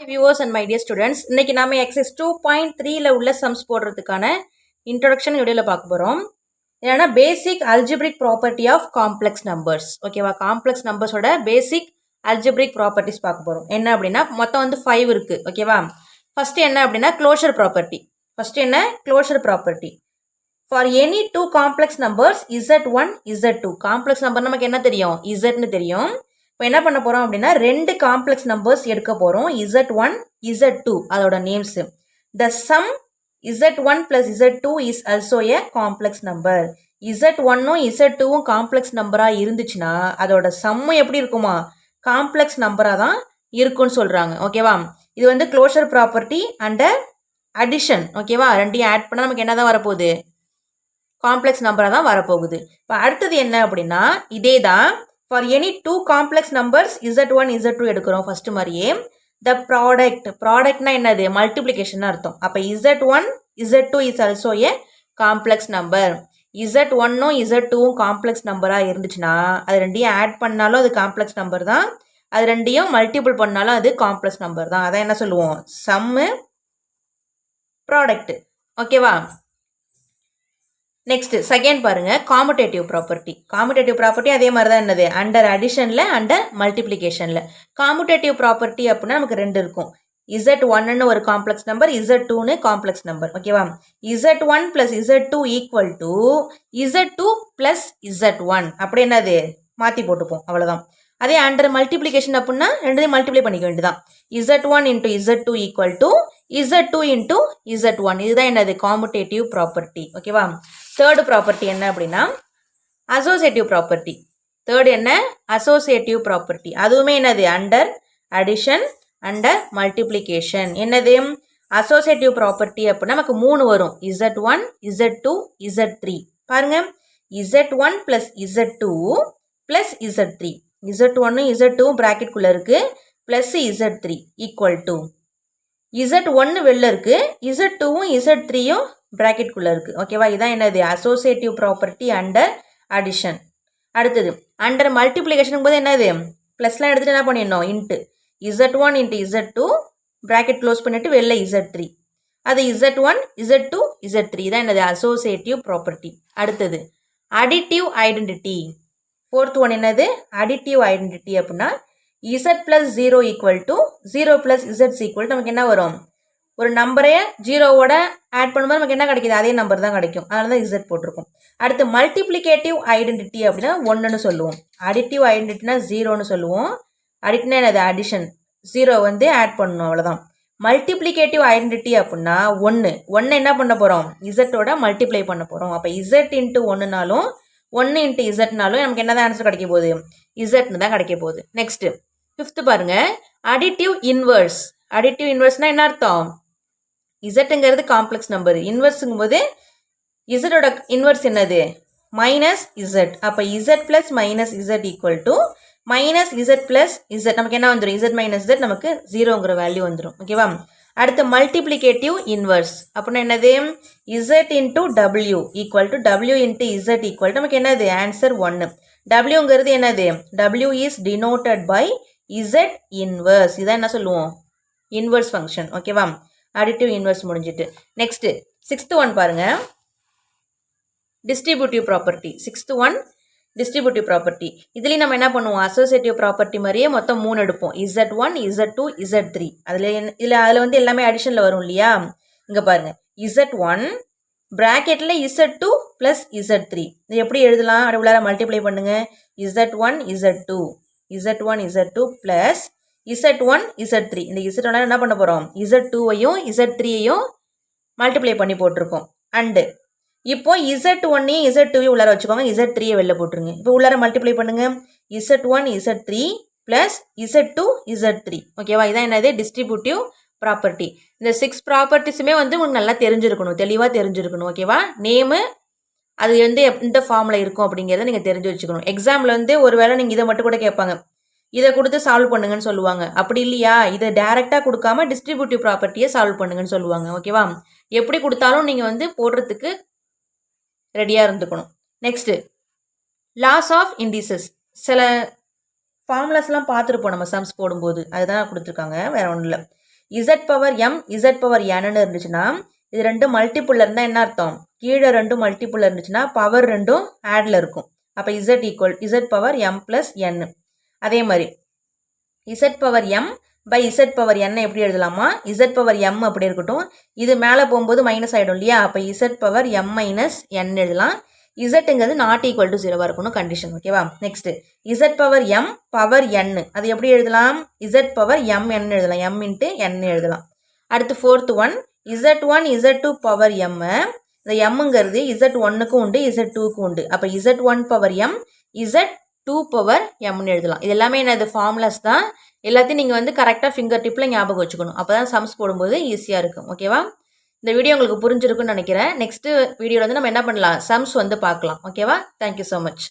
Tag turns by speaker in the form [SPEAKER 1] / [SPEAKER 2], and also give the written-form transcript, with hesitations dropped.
[SPEAKER 1] Viewers and my dear students, இன்னைக்கு நாம exercise 2.3ல உள்ள சம்ஸ் போடுறதுக்கான இன்ட்ரோடக்ஷன் வீடியோல பார்க்க போறோம். என்னன்னா basic algebraic property of complex numbers. ஓகேவா? காம்ப்ளெக்ஸ் நம்பர்ஸோட பேசிக் அல்ஜிப்ரிக் ப்ராப்பர்ட்டிஸ் பார்க்க போறோம். என்ன அப்படின்னா மொத்தம் வந்து 5 இருக்கு. ஓகேவா? ஃபர்ஸ்ட் என்ன அப்படின்னா closure property. For any two complex numbers Z1 Z2. Complex number நமக்கு என்ன தெரியும்? Zன்னு தெரியும். இப்போ என்ன பண்ண போறோம் அப்படின்னா ரெண்டு காம்ப்ளெக்ஸ் நம்பர்ஸ் எடுக்க போறோம். Z1 Z2 அதோட names. The sum Z1 plus Z2 is also a complex number. Z1ம் Z2ம் காம்ப்ளெக்ஸ் நம்பரா இருந்துச்சுன்னா அதோட சம்மு எப்படி இருக்குமா? காம்ப்ளெக்ஸ் நம்பரா தான் இருக்குன்னு சொல்றாங்க. ஓகேவா? இது வந்து க்ளோஷர் ப்ராப்பர்ட்டி அண்ட் அடிஷன். ஓகேவா? ரெண்டையும் ஆட் பண்ணா நமக்கு என்னதான் வரப்போகுது? காம்ப்ளெக்ஸ் நம்பராக தான் வரப்போகுது. இப்போ அடுத்தது என்ன அப்படின்னா இதே தான் for any two complex numbers Z1 Z2 எடுக்கிறோம் ஃபர்ஸ்ட் மாதிரியே. த ப்ராடக்ட்னா என்னது? மல்டிப்ளிகேஷன் அர்த்தம். அப்போ Z1 Z2 is also a complex number. Z1ம் Z2ம் காம்ப்ளெக்ஸ் நம்பராக இருந்துச்சுன்னா அது ரெண்டையும் ஆட் பண்ணாலும் அது காம்ப்ளெக்ஸ் நம்பர் தான், அது ரெண்டையும் மல்டிபிள் பண்ணாலும் அது காம்ப்ளெக்ஸ் நம்பர் தான். அதான் என்ன சொல்லுவோம்? Sum product. ஓகேவா? நெக்ஸ்ட் செகண்ட் பாருங்க, காமுடேட்டிவ் ப்ராப்பர்ட்டி அதே மாதிரி தான் என்னது? அண்டர் அடிஷன்ல அண்டர் மல்டிப்ளிகேஷன்ல. காமுடேட்டிவ் ப்ராப்பர்ட்டி அப்படின்னா நமக்கு ரெண்டு இருக்கும். Z1ன்னு ஒரு காம்ப்ளெக்ஸ் நம்பர், Z2ன்னு காம்ப்ளெக்ஸ் நம்பர். ஓகேவா? Z1 plus Z2 equal to Z2 plus Z1 அப்படி என்னது? மாற்றி போட்டுப்போம், அவ்வளோதான். அதே அண்டர் மல்டிப்ளிகேஷன் அப்படின்னா ரெண்டையும் மல்டிப்ளை பண்ணிக்க வேண்டியதான். Z1 into Z2 equal to Z2 into Z1. இதுதான் என்னது? Commutative property. ஓகேவா? தேர்டு ப்ராப்பர்ட்டி என்ன அப்படின்னா அசோசியேட்டிவ் ப்ராப்பர்ட்டி. அசோசியேட்டிவ் ப்ராப்பர்ட்டி அதுவுமே என்னது? Under addition under multiplication. என்னது? அசோசியேட்டிவ் ப்ராப்பர்ட்டி அப்படின்னா நமக்கு 3 வரும். Z1 Z2 Z3. பாருங்க, Z1 plus Z2 plus Z3. Z1 Z2 பிராக்கெட்குள்ள இருக்கு, plus Z3 equal to Z1 வெளில இருக்கு, Z2ம் Z3யும் பிராக்கெட்குள்ள இருக்கு. ஓகேவா? இதான் என்னது? Associative property under addition. அடுத்தது அண்டர் மல்டிப்ளிகேஷன் போது என்னது? பிளஸ்லாம் எடுத்துட்டு என்ன பண்ணிடணும்? Into Z1 into Z2 bracket close பண்ணிட்டு வெளில Z3. அது Z1 Z2 Z3 இதான் என்னது? Associative property. அடுத்தது அடிட்டிவ் ஐடென்டிட்டி. ஃபோர்த் ஒன் என்னது? அடிட்டிவ் ஐடென்டிட்டி அப்படின்னா Z plus 0 equal to 0 plus Z equal நமக்கு என்ன வரும்? ஒரு நம்பரே ஜீரோவோட ஆட் பண்ணும்போது நமக்கு என்ன கிடைக்குது? அதே நம்பர் தான் கிடைக்கும். அதனால தான் Z போட்டிருக்கும். அடுத்து மல்டிப்ளிகேட்டிவ் ஐடென்டிட்டி அப்படின்னா 1ன்னு சொல்லுவோம். அடிட்டிவ் ஐடென்டிட்டினா 0ன்னு சொல்லுவோம். அடிட்னா என்னது? அடிஷன். 0 வந்து ஆட் பண்ணணும், அவ்வளோதான். மல்டிப்ளிகேட்டிவ் ஐடென்டிட்டி அப்படின்னா 1 என்ன பண்ண போகிறோம்? Z மல்டிப்ளை பண்ண போகிறோம். அப்போ Z இன்ட்டு 1னாலும் 1 இன்ட்டு Z நமக்கு என்ன தான் ஆன்சர் கிடைக்க போகுது? Zன்னு தான் கிடைக்க போகுது. நெக்ஸ்ட் ஃபிஃப்த் பாருங்க, அடிட்டிவ் இன்வர்ஸ்னா என்ன அர்த்தம்? Zங்கிறது காம்ப்ளெக்ஸ் நம்பர், இன்வர்ஸுங்கும் போது Zோட இன்வர்ஸ் என்னது? Minus Z. அப்போ Z plus minus Z equal to minus Z plus Z நமக்கு என்ன வந்துடும்? Z மைனஸ் Z நமக்கு 0ங்கிற வேல்யூ வந்துடும். ஓகேவா? அடுத்து மல்டிப்ளிகேட்டிவ் இன்வர்ஸ் அப்படின்னா என்னது? Z into W equal to W into Z equal நமக்கு என்னது? ஆன்சர் 1. Wங்கிறது என்னது? W is denoted by Z inverse. இதான் என்ன சொல்லுவோம்? Inverse function. ஓகேவா? அடிட்டிவ் இன்வர்ஸ் முடிஞ்சிட்டு நெக்ஸ்ட் சிக்ஸ்த் ஒன் பாருங்க, டிஸ்ட்ரிபியூட்டிவ் ப்ராப்பர்ட்டி. இதுலேயும் நம்ம என்ன பண்ணுவோம்? அசோசியேட்டிவ் ப்ராப்பர்ட்டி மாதிரியே மொத்தம் 3 எடுப்போம். Z1 Z2 Z3. அதில் வந்து எல்லாமே அடிஷனில் வரும் இல்லையா? இங்கே பாருங்க, Z1 பிராக்கெட்டில் Z2 ப்ளஸ் Z3. இது எப்படி எழுதலாம்? அப்படி உள்ளார மல்டிப்ளை பண்ணுங்க. Z1 Z2 plus Z1 Z3. இந்த Z1 என்ன பண்ண போகிறோம்? Z2வையும் Z3யையும் மல்டிப்ளை பண்ணி போட்டிருக்கோம். அண்டு இப்போ Z1ஐயும் Z2வையும் உள்ளார வச்சுக்கோங்க, Z3யை வெளில போட்டுருங்க. இப்போ உள்ளார மல்டிப்ளை பண்ணுங்க. Z1 Z3 plus Z2 Z3. ஓகேவா? இதான் என்னது? Distributive property. இந்த 6 ப்ராப்பர்ட்டிஸுமே வந்து உங்களுக்கு நல்லா தெரிஞ்சிருக்கணும், தெளிவாக தெரிஞ்சிருக்கணும். ஓகேவா? நேமு அது வந்து எந்த ஃபார்மில் இருக்கும் அப்படிங்கிறத நீங்கள் தெரிஞ்சு வச்சுக்கணும். எக்ஸாமில் வந்து ஒரு வேளை நீங்கள் இதை மட்டும் கூட கேட்பாங்க, இதை கொடுத்து சால்வ் பண்ணுங்கன்னு சொல்லுவாங்க. அப்படி இல்லையா, இதை டைரெக்டாக கொடுக்காம டிஸ்ட்ரிபியூட்டிவ் ப்ராப்பர்ட்டியை சால்வ் பண்ணுங்கன்னு சொல்லுவாங்க. ஓகேவா? எப்படி கொடுத்தாலும் நீங்கள் வந்து போடுறதுக்கு ரெடியாக இருந்துக்கணும். Next laws of indices. சில ஃபார்முலாஸ்லாம் பார்த்துருப்போம் நம்ம சம்ஸ் போடும்போது, அதுதான் கொடுத்துருக்காங்க, வேறு ஒன்றும் இல்லை. Z power M Z power என்னன்னு இருந்துச்சுன்னா இது ரெண்டும் மல்டிப்புளில் இருந்தால் என்ன அர்த்தம், கீழே ரெண்டும் மல்டிப்புளில் இருந்துச்சுன்னா பவர் ரெண்டும் ஆடில் இருக்கும். அப்போ Z equal Z power M plus N. அதே மாதிரி Z power M by Z power N எப்படி எழுதலாமா, இசட் பவர் எம் அப்படி இருக்கட்டும், இது மேலே போகும்போது மைனஸ் ஆகிடும் இல்லையா, அப்போ Z power M minus N எழுதலாம். இசட்டுங்கிறது நாட் ஈக்குவல் டு 0 இருக்கணும் கண்டிஷன். ஓகேவா. Next Z power M power N அது எப்படி எழுதலாம், இசட் பவர் எம் என் எழுதலாம், எம் இன்ட்டு என் எழுதலாம். அடுத்து fourth one Z1 Z2 power M. இந்த எம்ங்கிறது Z1க்கும் உண்டு Z2க்கும் உண்டு. அப்போ Z1 power M Z2 power எம்னு எழுதலாம். இது எல்லாமே என்னது ஃபார்முலாஸ் தான். எல்லாத்தையும் நீங்கள் வந்து கரெக்டாக ஃபிங்கர் டிப்பில் ஞாபகம் வச்சுக்கணும். அப்போ தான் சம்ஸ் போடும்போது ஈஸியாக இருக்கும். ஓகேவா. இந்த வீடியோ உங்களுக்கு புரிஞ்சிருக்குன்னு நினைக்கிறேன். நெக்ஸ்ட் வீடியோவில் வந்து நம்ம என்ன பண்ணலாம், சம்ஸ் வந்து பார்க்கலாம். ஓகேவா. Thank you so much.